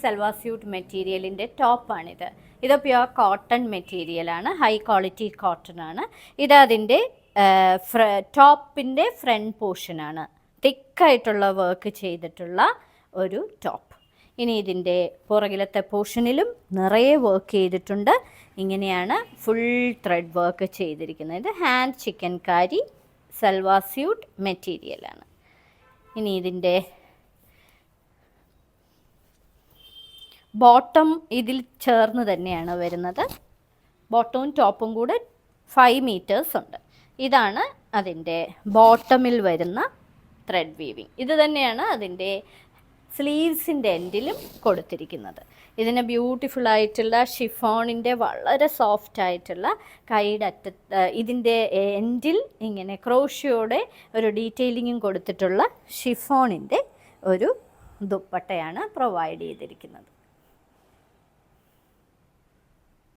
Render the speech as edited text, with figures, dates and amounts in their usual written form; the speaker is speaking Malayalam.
സൽവാർ സ്യൂട്ട് മെറ്റീരിയലിൻ്റെ ടോപ്പാണിത്. ഇത് പ്യുവർ കോട്ടൺ മെറ്റീരിയലാണ്, ഹൈ ക്വാളിറ്റി കോട്ടൺ ആണ്. ഇത് അതിൻ്റെ ടോപ്പിൻ്റെ ഫ്രണ്ട് പോർഷനാണ്, തിക്കായിട്ടുള്ള വർക്ക് ചെയ്തിട്ടുള്ള ഒരു ടോപ്പ്. ഇനി ഇതിൻ്റെ പുറകിലത്തെ പോർഷനിലും നിറയെ വർക്ക് ചെയ്തിട്ടുണ്ട്. ഇങ്ങനെയാണ് ഫുൾ ത്രെഡ് വർക്ക് ചെയ്തിരിക്കുന്നത്. ഇത് ഹാൻഡ് ചിക്കൻകാരി സൽവാർ സ്യൂട്ട് മെറ്റീരിയലാണ്. ഇനി ഇതിൻ്റെ ബോട്ടം ഇതിൽ ചേർന്ന് തന്നെയാണ് വരുന്നത്. ബോട്ടവും ടോപ്പും കൂടെ 5 മീറ്റേഴ്സ് ഉണ്ട്. ഇതാണ് അതിൻ്റെ ബോട്ടമിൽ വരുന്ന ത്രെഡ് വീവിങ്. ഇത് തന്നെയാണ് അതിൻ്റെ സ്ലീവ്സിൻ്റെ എൻഡിലും കൊടുത്തിരിക്കുന്നത്. ഇതിന് ബ്യൂട്ടിഫുൾ ആയിട്ടുള്ള ഷിഫോണിൻ്റെ വളരെ സോഫ്റ്റ് ആയിട്ടുള്ള കൈയുടെ ഇതിൻ്റെ എൻഡിൽ ഇങ്ങനെ ക്രോഷ്യോടെ ഒരു ഡീറ്റെയിലിങ്ങും കൊടുത്തിട്ടുള്ള ഷിഫോണിൻ്റെ ഒരു ദുപ്പട്ടയാണ് പ്രൊവൈഡ് ചെയ്തിരിക്കുന്നത്.